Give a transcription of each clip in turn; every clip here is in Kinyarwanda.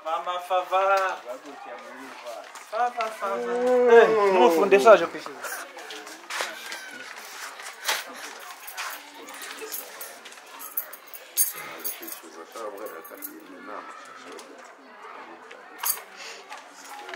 Mama Fava. Fava. N'umufundishaje kwishyuza.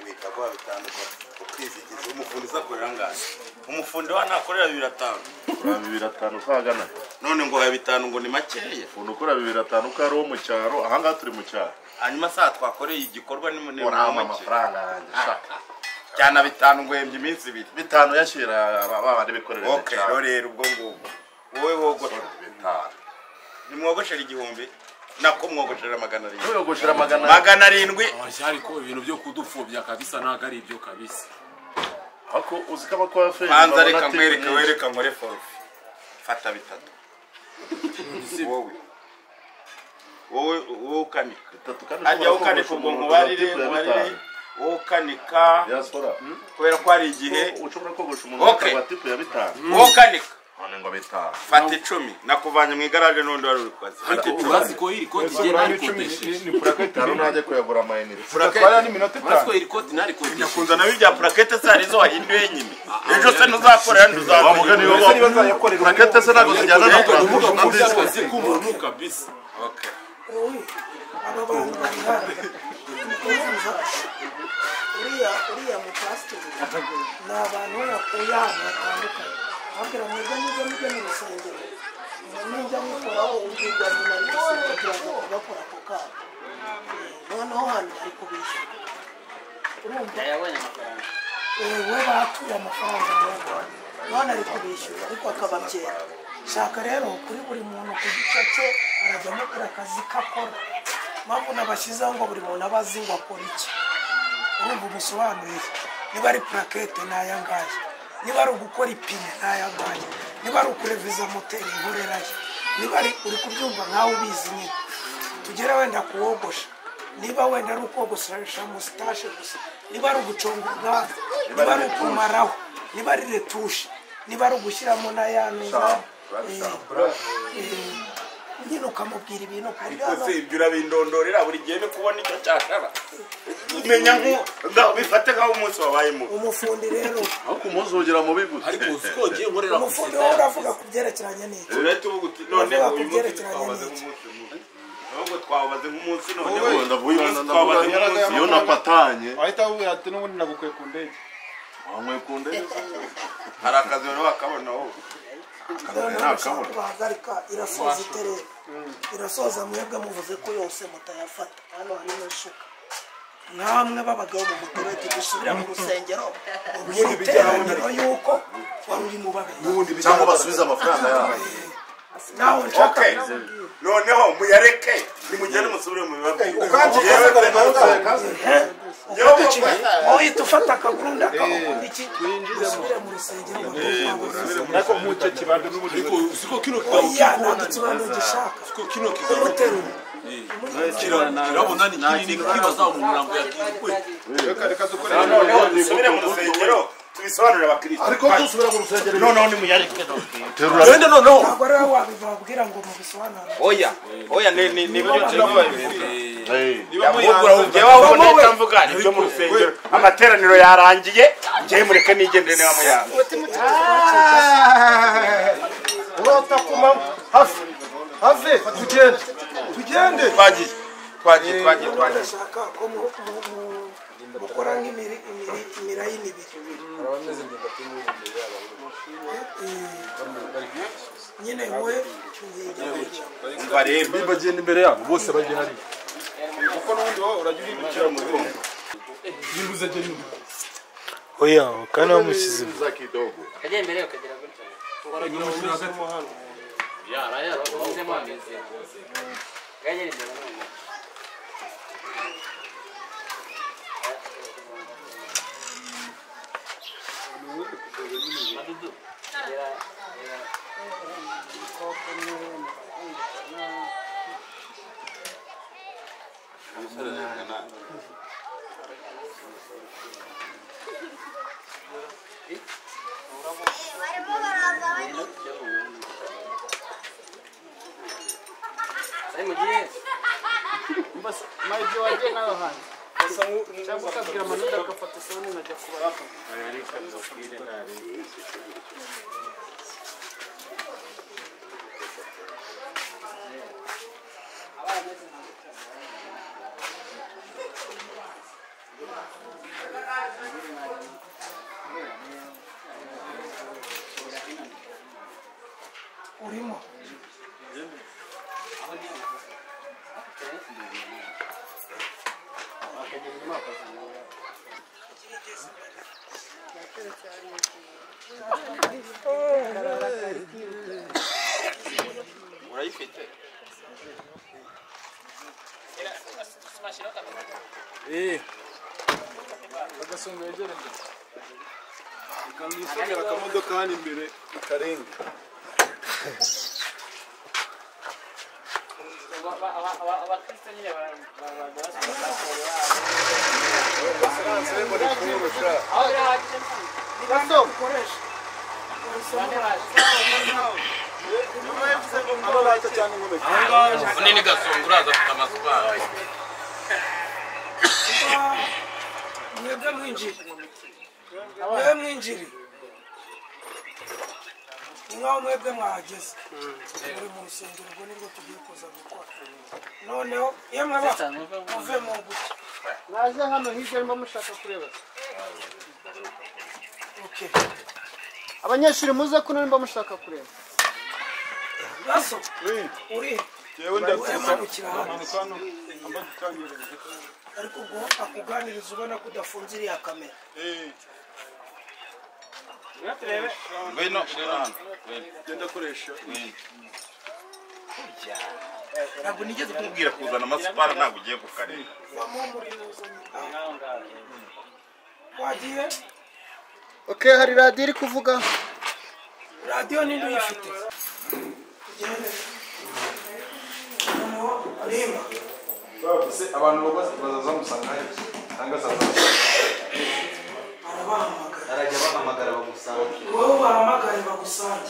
Wikagwa bitandukanye ukizigiza umufundi zakorera ngana umufundi wa nakorera 250 250 kagana none ngo 5 ngo ni makeye ufundi ukora 250 kari wo mu cyaro ahanga turi mu cyaro hanyuma saa twakoreye igikorwa ni amafaranga yanjye shaka cyana 5 ngo yembye iminsi 2 5 yashira babandi bikorera okay rero ubwo ngubwo wowe wogosha 5 ni mwogoshera igihumbi nako mwogoshera 700 mwogoshera 700 ariko ibintu byo kudupfobya kabisa naga ari ibyo kabisa ako uzikaba kwa fe hanza reka mwereke wereka ngore forfe fata bitatu wowe ukanika ajya ukanika ubwo nkubarire ukanika kubera ko ari igihe ushobora kogosha umuntu wa tipe ya 5 ukanika none ngo 5 fata 10 nakuvanye mu igaraje n'undi wari urikwazi ariko ubazi ko iri koti je nari koteshe ni plaquette rero naje kuyagura amayinite plaquette ni minota 5 ariko iri koti nari koteshe nyakunza nawe bya plaquette sari zo wahinduye nyine ejo se nuzakorera nduzamugani wo plaquette se nago zijyana na plaquette kumuntu kabisa okay aba bantu uriya mu pastor ni abantu bakuye ahantu hatandukanye abwira mwebwe mujya mu rusengero mujya mukoraho ubwirwa nyuma y'urusengero kugira ngo ugakora ako kabo noneho hano ari kubishyura urumva Yabonye amafaranga. we batuye amafaranga none ari kubishyura ariko akababyera shaka rero kuri buri muntu ku gice cye arajya amukora akazi kakora mpamvu nabashyizeho ngo buri muntu abazi ngo akora iki urumva umusobanurire niba ari plaquette n'ayangaya niba ari ugukora ipine n'ayangaya niba ari ukureviza moteri inkorerayo niba ari uri kubyumva nkawe ubizi nyine tugere wenda kuwogosha niba wenda ari ukogoshesha mustache gusa niba ari uguconga ubwanwa niba ari ukumaraho niba ari retushe niba ari ugushyiramo n'ayanuza nyine ukamubwira ibintu kose ibyo urabindondorera buri gihe no kubona icyo cyashara umenya ngo bifate nkaho umunsi wabayemo umufundi rero aho kumuzogera mu biguti ariko uko giye nkorera umufundi wowe uravuga ku byerekeranye n'iki uretse ubu guti none uyu munsi twabaze nubwo twabaze nk'umunsi none wowe ndavuye iyo napatanye Ahita ubwira ati n'ubundi nagukuye ku ndege. wamwe ku ndege hari akazi rero bakabona wowe bahagarika irasoza iterera irasoza mwebwe muvuze ko yose mutayafata hano harimo isuka namwe babagaho mu muturage dusubira mu rusengero ubwira iteraniro yuko wari uri mu babiri cyangwa basubiza amafaranga yabo nawe nshaka noneho muyareke nimugende musubire mu bibazo uhita ufata akagunda akagukunda iki dusubire mu rusengero Nako mucyo kibando n'ubundi. ariko siko kino oya ntabwo ikibando gishaka siko kino kigaro umuterura kirabona ni kinini kibaza umuntu rango yakikwe Reka dukore. noneho dusubire mu rusengero tubisobanurire abakristo ariko dusubira mu rusengero noneho nimuyareke terura wende noneho ntabwo rero wabibabwira ngo mubisobanure oya ni byo cyangwa Niba njyewe ahubwo nahita mvuga ibyo mu rusengero amateraniro yarangiye njyewe mureke nigendere niba muyanga urota kuma have tugende. twagiye ndashaka ko mukora nk'imirayi n'ibiri nyine we umva rero Bagenda imbere yabo bose bagiye hari. Kuko n'ubundi wowe urajya uhindukira mu rugo. Yimbuze je ni. Oya, kana wamushyize. kidogo Kajya imbere ukagera gutya. Umushyira hagati mu hano. ya Uze mu ameze. Kajya imbere. Sai mu je. basi maji waje nayo hanze cyangwa ukabwira amanota agafata isabune nkajya kubaraka urimo urayifite agasonga yegere ikamwisomera akamodoka hano imbere ikarenga abakristo nyine unini gasunguraza tutamazwa mwebwe mwinjiri mwebwe mwinjiri mwaho mwebwe mwahageze muri mu rusengero ubwo nibwo tugiye kuza gukora noneho iyo mwaba muve mu gutya naje hano hirya arimo mushaka kureba okay abanyeshuri muze kuno nimba mushaka kureba Naso uri yewe ndakuza hano ariko ubwo akuganiriza ubona ko udafunze iriya kamera ngwino genda koresha ntabwo nigeze kumubwira kuzana amasupara ntabwo ugiye kukareba wagiye okay hari radio iri kuvuga radio nini uyifite Rima se abantu bazaza musanga cyangwa zaza arajya bahamagara bagusange wowe bahamagare bagusange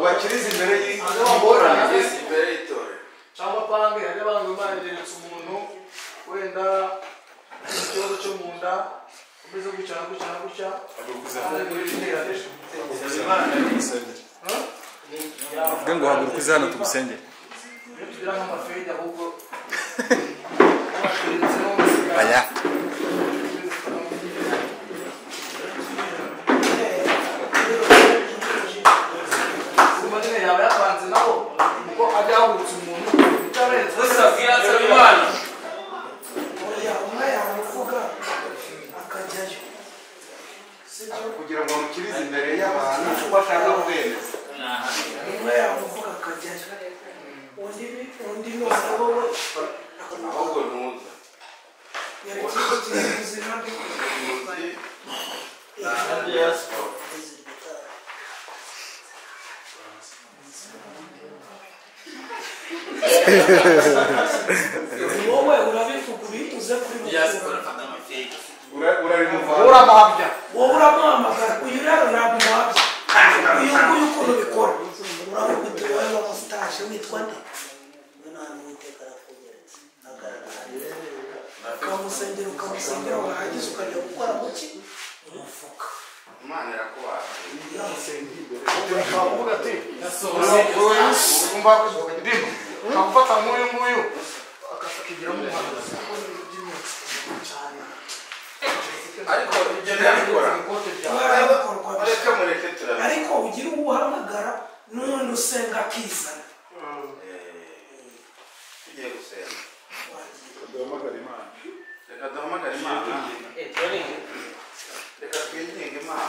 wakiriza imbere y'itore cyangwa pange hari abantu barenze umuntu wenda ikibazo cyo mu nda umeze gutya ngo haguruka uze hano tugusengere tugira nk'amafede ahubwo aya umugeni yaba yapanze nabo kuko ajya ahurutse umuntu utarenze umwe yamuvuga akajyayo kugira ngo mukirize imbere y'abantu bashaka kwemeza umwe yamuvuga akajyayo undi none wowe ahubwo ntuza yerekeye ubuzima bwe wowe urabivuga ubituze kuri uramuhabya wowe uramuhamagara uyu rero ntabwo umuhabya uyu nguyu ukuntu bikora uravuga uti wowe wamusitaje witwa nde ukamusengera wahageze ukajya gukora muki umufuka imana irakubaha ukavuga ati ugomba ukafata nk'uyu akakigiramo umuhanzi ariko ibyo ntibikora ariko mureke turabikora ariko ugira uwuhamagara n'undi usenga akizana tugiye gusenga duhamagara imana reka duhamagare imana reka twinginge imana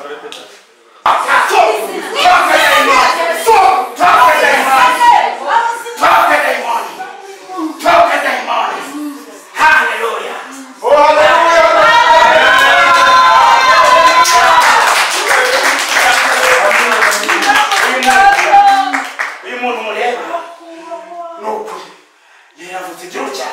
uyu muntu mureba ni ukuri yaravutse gira utya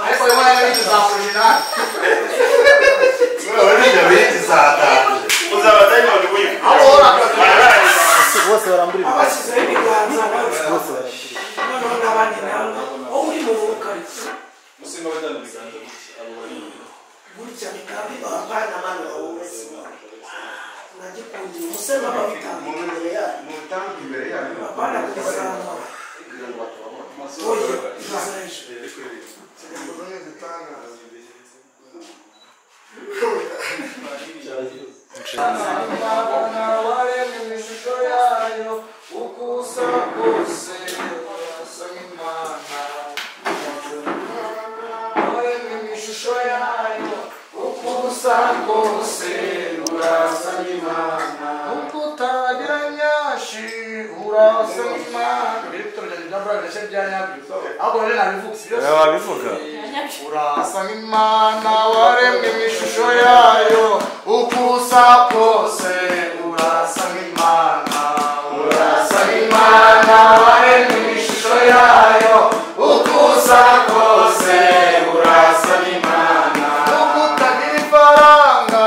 ariko uyu mwana ni tuzakuririnani bose barambura abashyizeho ibiganza bose noneho n'abandi ntabwo wowe uri mu bukari gutya bikaba bibavana amano wowe nagikundiye umusore w'ababitanga imbere yayo abana kubizamura oye urasa nk'Imana waremwe mu ishusho yayo uko usa kose urasa nk'Imana urasa nk'Imana waremwe mu ishusho yayo uko usa kose urasa nk'Imana nubwo utagira ifaranga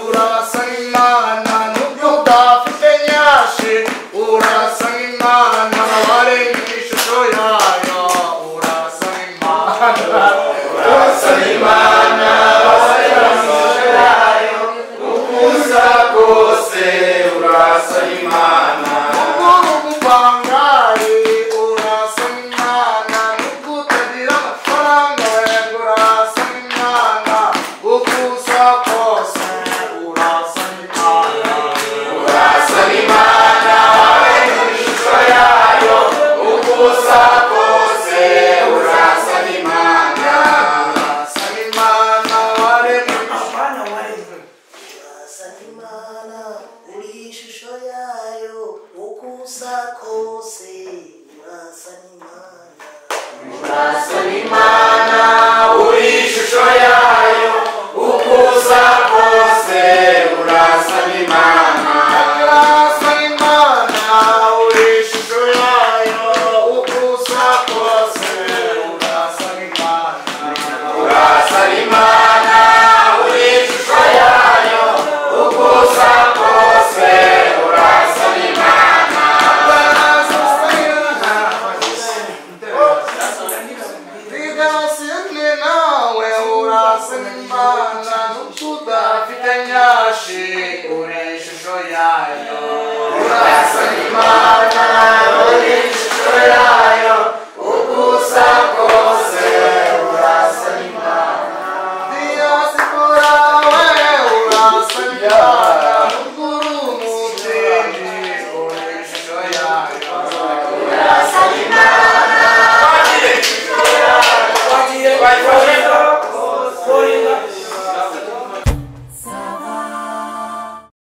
urasa nk'Imana nubwo udafite nyashi urasa nk'Imana waremwe mu ishusho yayo urasa nk'Imana urasa nk'Imana waremwe mu ishusho yayo uko usa kose urasa nk'Imana